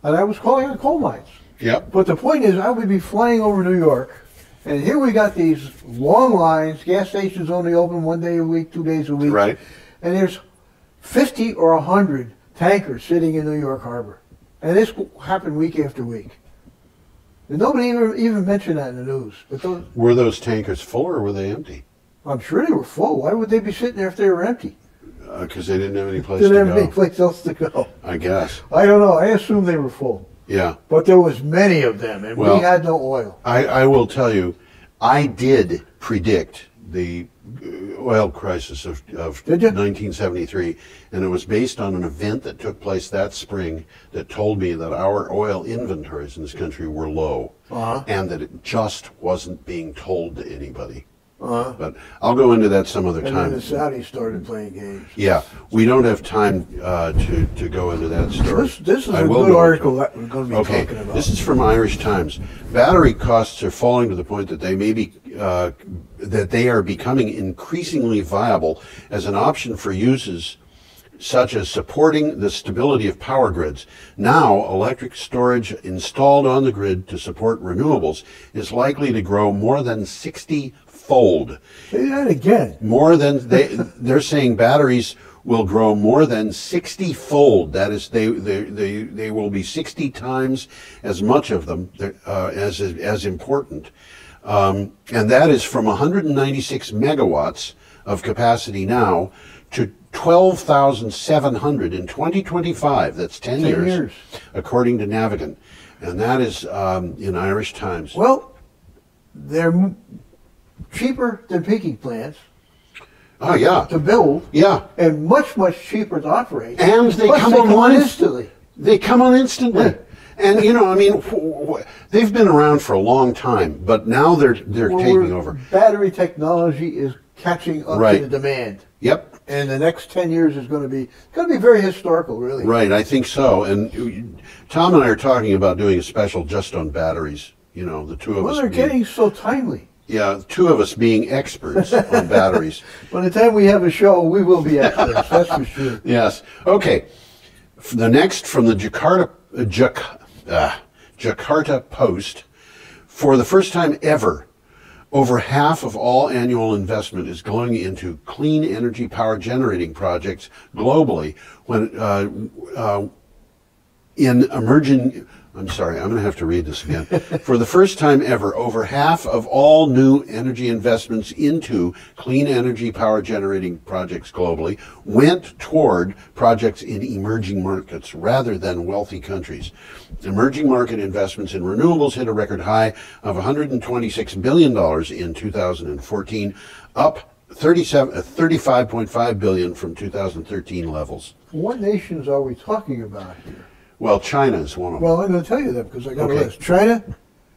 And I was calling on coal mines. Yep. But the point is, I would be flying over New York, and here we got these long lines. Gas stations only open 1 day a week, 2 days a week. Right. And there's 50 or 100 tankers sitting in New York Harbor. And this happened week after week. And nobody even mentioned that in the news. But those, Were those tankers full or were they empty? I'm sure they were full. Why would they be sitting there if they were empty? Because they didn't have any place Didn't to have any go. place else to go. I guess. I don't know. I assume they were full. Yeah. But there was many of them, and Well, we had no oil. I will tell you, I did predict the oil crisis of Did you? 1973, and it was based on an event that took place that spring that told me that our oil inventories in this country were low, and that it just wasn't being told to anybody. But I'll go into that some other And time. then the Saudis started playing games. Yeah, we don't have time to go into that story. This is I a will good go article into it. that we're going to be Okay, talking about. this is from Irish Times. Battery costs are falling to the point that they may be that they are becoming increasingly viable as an option for uses such as supporting the stability of power grids. Now, electric storage installed on the grid to support renewables is likely to grow more than 60-fold. Say that again. More than they're saying batteries will grow more than 60-fold. That is, they will be 60 times as much of them as important, and that is from 196 megawatts of capacity now to 12,700 in 2025. That's 10 years, according to Navigant, and that is in Irish Times. Well, they're cheaper than peaking plants Oh yeah, to build, yeah, and much, much cheaper to operate. and they Plus, come they online instantly. They come on instantly. Yeah. And you know, I mean, they've been around for a long time, but now they're taking over. Battery technology is catching up to the demand. Yep. And the next 10 years is going to be very historical, really. Right, I think so. And Tom and I are talking about doing a special just on batteries. You know, the two of us. Well, they're getting so timely. Yeah, the two of us being experts on batteries. By the time we have a show, we will be experts. That's for sure. Yes. Okay. The next from the Jakarta Post, for the first time ever, over half of all annual investment is going into clean energy power generating projects globally. I'm sorry, I'm going to have to read this again. For the first time ever, over half of all new energy investments into clean energy power generating projects globally went toward projects in emerging markets rather than wealthy countries. Emerging market investments in renewables hit a record high of $126 billion in 2014, up 35.5 billion from 2013 levels. What nations are we talking about here? Well, China is one of them. Well, I'm going to tell you that because I got a list. China,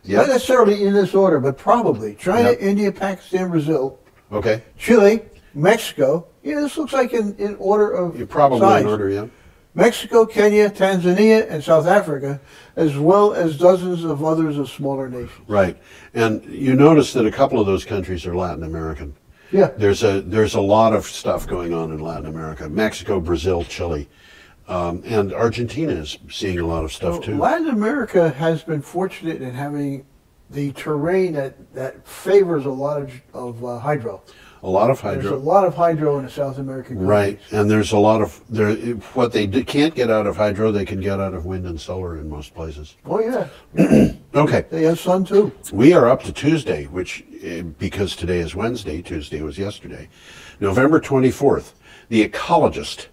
yep. Not necessarily in this order, but probably. China, yep. India, Pakistan, Brazil. Okay. Chile, Mexico. Yeah, this looks like in order of probably size. In order, yeah. Mexico, Kenya, Tanzania, and South Africa, as well as dozens of others of smaller nations. Right. And you notice that a couple of those countries are Latin American. Yeah. There's a lot of stuff going on in Latin America. Mexico, Brazil, Chile. And Argentina is seeing a lot of stuff too. Latin America has been fortunate in having the terrain that favors a lot of hydro. A lot of hydro. There's a lot of hydro in the South American countries. Right, and there's a lot of what they can't get out of hydro, they can get out of wind and solar in most places. Oh yeah. Okay. They have sun too. We are up to Tuesday, which because today is Wednesday, Tuesday was yesterday, November 24th. The Ecologist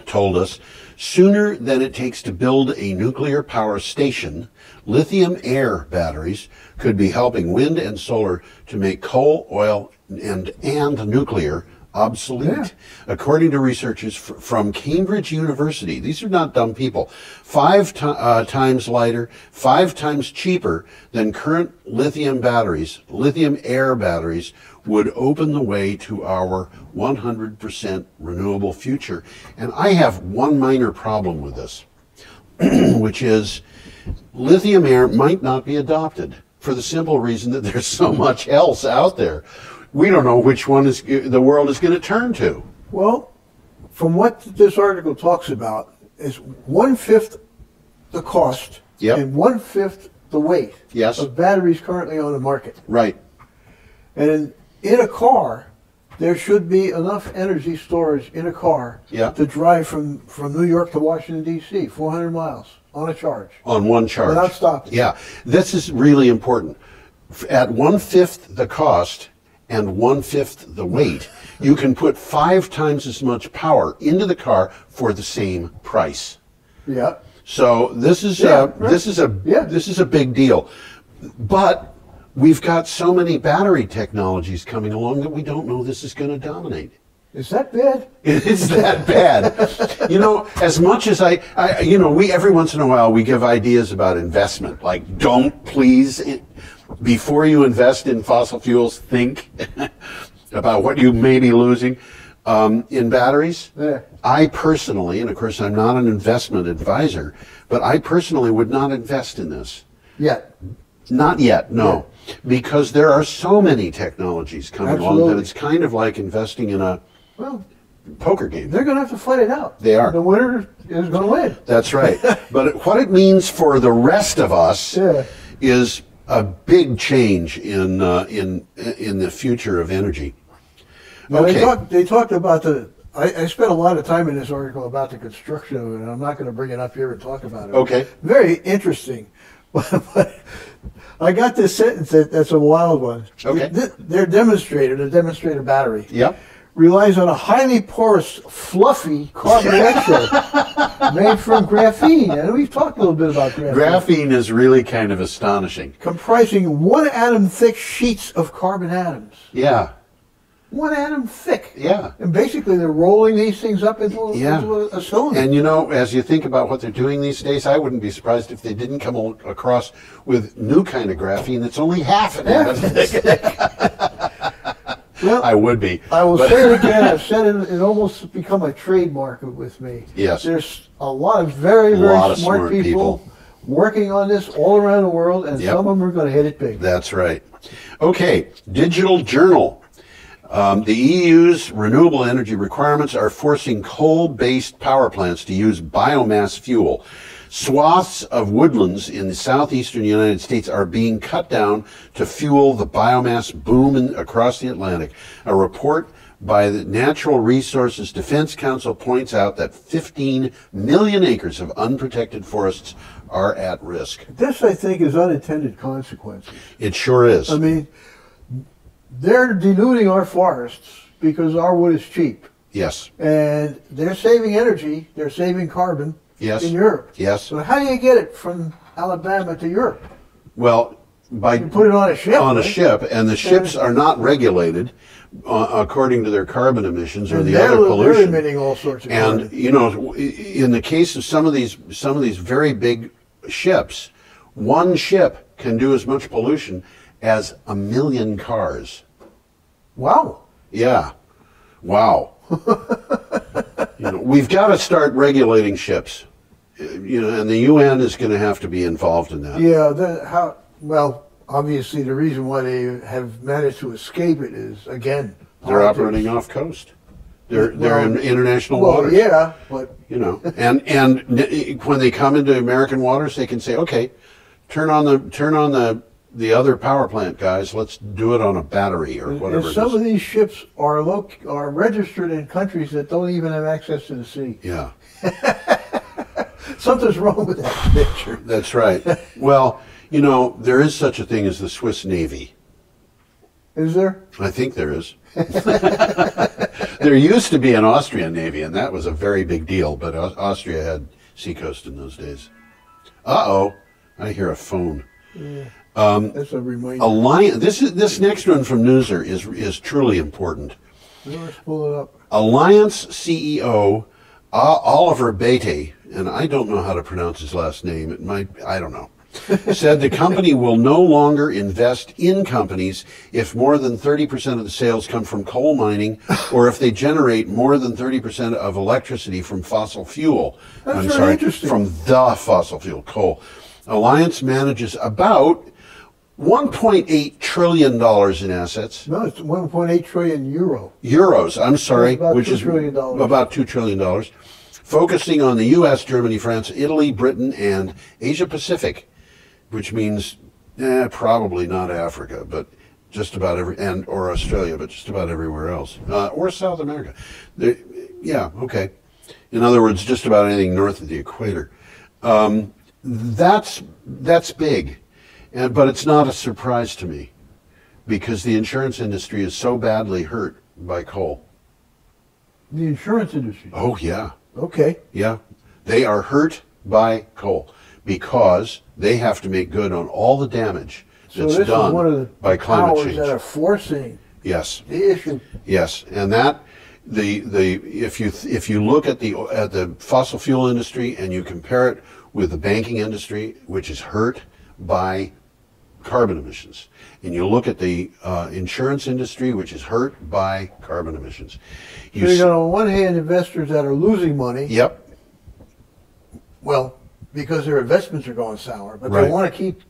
told us sooner than it takes to build a nuclear power station, lithium air batteries could be helping wind and solar to make coal, oil, and nuclear obsolete. Yeah. According to researchers from Cambridge University, these are not dumb people, 5 times lighter, 5 times cheaper than current lithium air batteries would open the way to our 100% renewable future. And I have one minor problem with this, which is lithium air might not be adopted for the simple reason that there's so much else out there. We don't know which one the world is going to turn to. Well, from what this article talks about, is 1/5 the cost and 1/5 the weight of batteries currently on the market. Right. And in a car, there should be enough energy storage in a car to drive from New York to Washington, D.C., 400 miles on a charge. On one charge. Without stopping. Yeah. This is really important. At 1/5 the cost and 1/5 the weight, you can put 5 times as much power into the car for the same price. Yeah. So this is a big deal. But we've got so many battery technologies coming along that we don't know this is going to dominate. Is that bad? It's that bad. You know, as much as we every once in a while we give ideas about investment, like before you invest in fossil fuels, think about what you may be losing in batteries. Yeah. I personally, and of course I'm not an investment advisor, but I personally would not invest in this. Yet. Not yet, no. Yeah. Because there are so many technologies coming along that it's kind of like investing in a poker game. They're going to have to fight it out. They are. The winner is going to win. That's right. But what it means for the rest of us is a big change in the future of energy. Now they talked about I spent a lot of time in this article about the construction of it, and I'm not going to bring it up here and talk about it. Okay. Very interesting. But I got this sentence that's a wild one. Okay. Their demonstrator battery, relies on a highly porous, fluffy carbon electrode made from graphene. And we've talked a little bit about graphene. Graphene is really kind of astonishing. Comprising 1 atom thick sheets of carbon atoms. Yeah. 1 atom thick. Yeah. And basically they're rolling these things up into a cylinder. And you know, as you think about what they're doing these days, I wouldn't be surprised if they didn't come across with new kind of graphene that's only half an atom thick. Well, I would be. I will say it again. I've said it almost become a trademark with me. Yes. There's a lot of very smart people working on this all around the world, and some of them are going to hit it big. That's right. Okay, digital journal. The EU's renewable energy requirements are forcing coal-based power plants to use biomass fuel. Swaths of woodlands in the southeastern United States are being cut down to fuel the biomass boom across the Atlantic. A report by the Natural Resources Defense Council points out that 15 million acres of unprotected forests are at risk. This, I think, is unintended consequences. It sure is. I mean, they're denuding our forests because our wood is cheap. Yes. And they're saving energy, they're saving carbon in Europe. Yes. So how do you get it from Alabama to Europe? Well, by you put it on a ship. On a ship, and the ships are not regulated according to their carbon emissions or the other pollution. They're emitting all sorts of carbon. And you know, in the case of some of these very big ships, one ship can do as much pollution as 1 million cars. Wow. Yeah. Wow. You know, we've got to start regulating ships. You know, and the UN is going to have to be involved in that. Yeah. Well, obviously, the reason why they have managed to escape it is, again, they're operating off coast. They're in international waters. Yeah, but you know, and when they come into American waters, they can say, okay, turn on the other power plant, guys. Let's do it on a battery or whatever. And some of these ships are registered in countries that don't even have access to the sea. Yeah. Something's wrong with that picture. That's right. Well, you know, there is such a thing as the Swiss Navy. Is there? I think there is. There used to be an Austrian Navy, and that was a very big deal, but Austria had seacoast in those days. Uh-oh. I hear a phone. Yeah. That's a reminder. This next one from Newser is truly important. Let's pull it up. Alliance CEO Oliver Beatty, and I don't know how to pronounce his last name. I don't know. Said the company will no longer invest in companies if more than 30% of the sales come from coal mining or if they generate more than 30% of electricity from fossil fuel. That's very interesting. From the fossil fuel, coal. Alliance manages about $1.8 trillion in assets. No, it's 1.8 trillion euro. Euros, I'm sorry, which is about $2 trillion. Focusing on the U.S., Germany, France, Italy, Britain, and Asia Pacific, which means probably not Africa, but just about or Australia, but just about everywhere else, or South America. Yeah, okay. In other words, just about anything north of the equator. That's big, but it's not a surprise to me, because the insurance industry is so badly hurt by coal. The insurance industry? Oh yeah. Okay. Yeah, they are hurt by coal because they have to make good on all the damage that's done by climate change. That are forcing the issue. Yes, and that if you look at the fossil fuel industry and you compare it with the banking industry, which is hurt by carbon emissions, and you look at the insurance industry, which is hurt by carbon emissions. So you got on one hand investors that are losing money. Yep. Well, because their investments are going sour, but they want to keep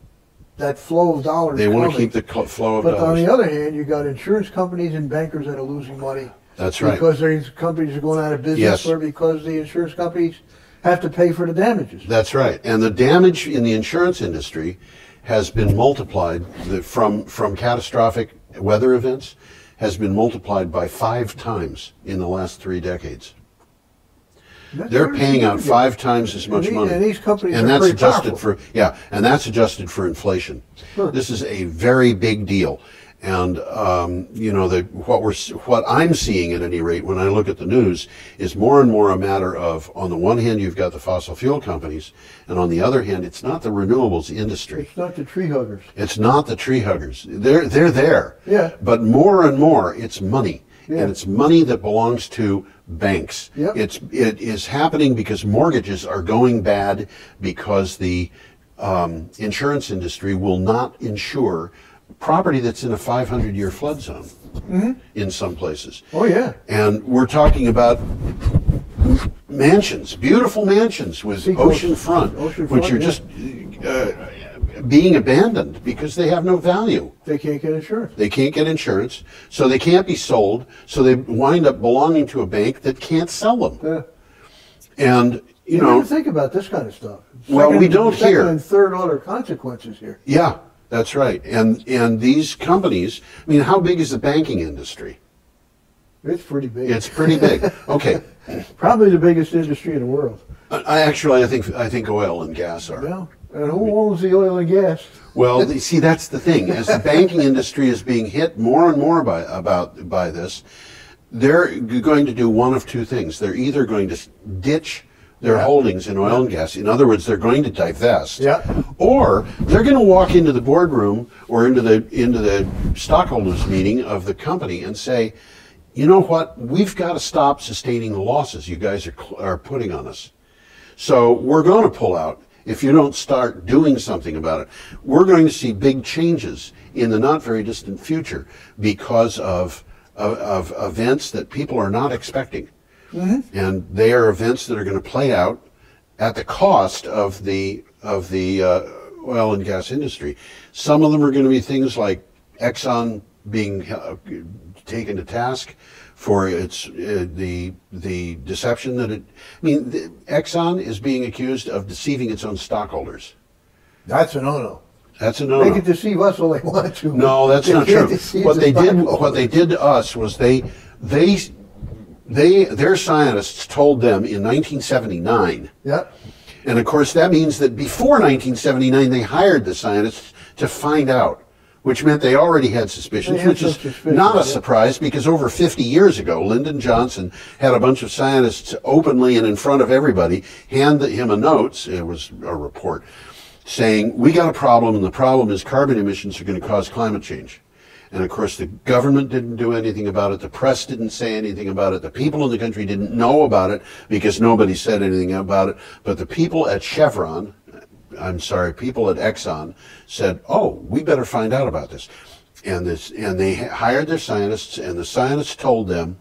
that flow of dollars. They want to keep the flow of dollars. But on the other hand, you got insurance companies and bankers that are losing money. That's right. Because these companies are going out of business, or because the insurance companies have to pay for the damages. That's right. And the damage in the insurance industry has been multiplied from catastrophic weather events, has been multiplied by 5 times in the last 3 decades. They're paying out 5 times as much money. And these companies and are that's pretty adjusted powerful. and that's adjusted for inflation. Huh. This is a very big deal. And you know, what I'm seeing at any rate when I look at the news is more and more a matter of, on the one hand, you've got the fossil fuel companies, and on the other hand, it's not the renewables industry. It's not the tree huggers. It's not the tree huggers. They're there. Yeah. But more and more, it's money. Yeah. And it's money that belongs to banks. Yep. It is happening because mortgages are going bad because the insurance industry will not insure property that's in a 500-year flood zone in some places. Oh, yeah. And we're talking about mansions, beautiful mansions with ocean front, which are just being abandoned because they have no value. They can't get insurance. They can't get insurance, so they can't be sold, so they wind up belonging to a bank that can't sell them. Yeah. And, you know, never think about this kind of stuff. Well, we don't second hear. and third order consequences here. Yeah, that's right. And these companies, I mean, how big is the banking industry? It's pretty big. It's pretty big. Okay. Probably the biggest industry in the world. I think oil and gas are. Yeah. And who owns the oil and gas? Well, see, that's the thing. As the banking industry is being hit more and more by this, they're going to do one of two things. They're either going to ditch their holdings in oil and gas. In other words, they're going to divest. Yeah. Or they're going to walk into the boardroom or into the stockholders meeting of the company and say, you know what? We've got to stop sustaining the losses you guys are putting on us. So we're going to pull out. If you don't start doing something about it, we're going to see big changes in the not very distant future because of events that people are not expecting. Mm-hmm. And they are events that are going to play out at the cost of the oil and gas industry. Some of them are going to be things like Exxon being taken to task for its the deception that it. I mean, Exxon is being accused of deceiving its own stockholders. That's a no-no. That's a no-no. They can deceive us all they want to. No, that's not true. What they did to us was their scientists told them in 1979. Yeah. And of course, that means that before 1979, they hired the scientists to find out. Which meant they already had suspicions, which is not a surprise because over 50 years ago, Lyndon Johnson had a bunch of scientists openly and in front of everybody hand him a note, it was a report, saying, we got a problem, and the problem is carbon emissions are going to cause climate change. And of course, the government didn't do anything about it, the press didn't say anything about it, the people in the country didn't know about it because nobody said anything about it, but the people at people at Exxon said, oh, we better find out about this. And they hired their scientists, and the scientists told them,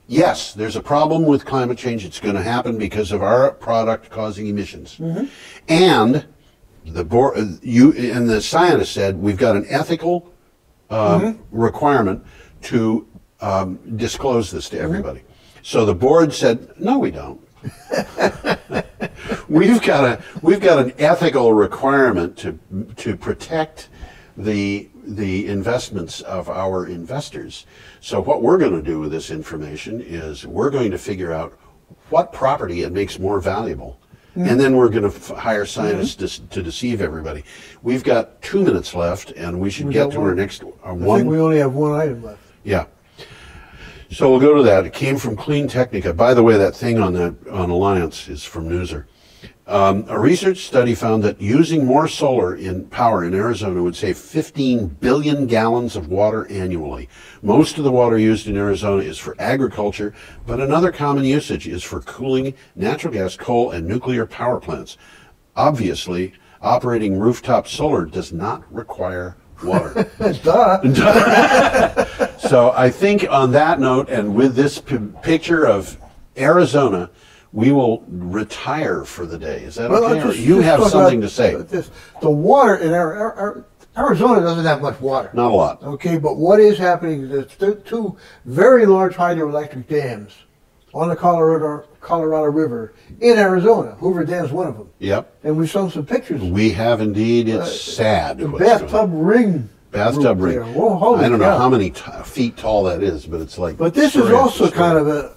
yes, there's a problem with climate change. It's going to happen because of our product causing emissions. Mm-hmm. And the scientists said, we've got an ethical requirement to disclose this to everybody. Mm-hmm. So the board said, no, we don't. We've got an ethical requirement to protect the investments of our investors. So what we're going to do with this information is we're going to figure out what property it makes more valuable. Mm-hmm. And then we're going to hire scientists to deceive everybody. We've got 2 minutes left, and we should get to our next one. I think we only have one item left. Yeah. So we'll go to that. It came from Clean Technica. By the way, that thing on Alliance is from Newser. A research study found that using more solar power in Arizona would save 15 billion gallons of water annually. Most of the water used in Arizona is for agriculture, but another common usage is for cooling natural gas, coal, and nuclear power plants. Obviously, operating rooftop solar does not require water. Duh. So I think on that note, and with this picture of Arizona, we will retire for the day. Is that okay? Or you have something to say? The water in Arizona doesn't have much water. Not a lot. Okay, but what is happening is there's two very large hydroelectric dams on the Colorado River in Arizona. Hoover Dam is one of them. Yep. And we've shown some pictures. We have indeed. It's sad. The bathtub ring. Bathtub ring. Well, I don't know how many feet tall that is, but it's like. But this is also kind of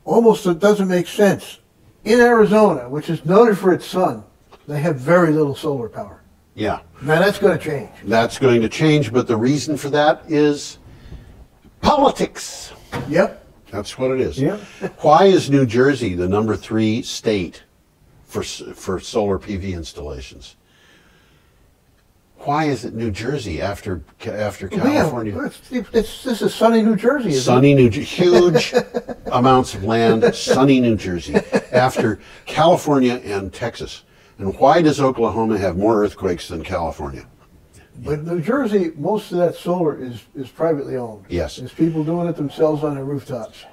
almost it doesn't make sense. In Arizona, which is noted for its sun, they have very little solar power. Yeah. Now that's going to change. That's going to change, but the reason for that is politics. Yep. That's what it is. Yep. Why is New Jersey the number 3 state for solar PV installations? Why is it New Jersey after Man, California? this is sunny New Jersey, isn't Sunny New Jersey, huge amounts of land, sunny New Jersey, after California and Texas. And why does Oklahoma have more earthquakes than California? it? But New Jersey, most of that solar is privately owned. Yes. There's people doing it themselves on their rooftops.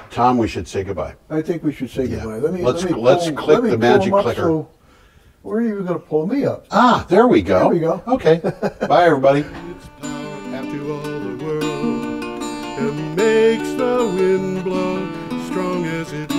Tom, we should say goodbye. I think we should say Yeah. goodbye. Let's click let me the pull magic them up, clicker. so where are you going to pull me up? Ah, there we go. There we go. Okay. Bye, everybody. Its power out to all the world and makes the wind blow strong as it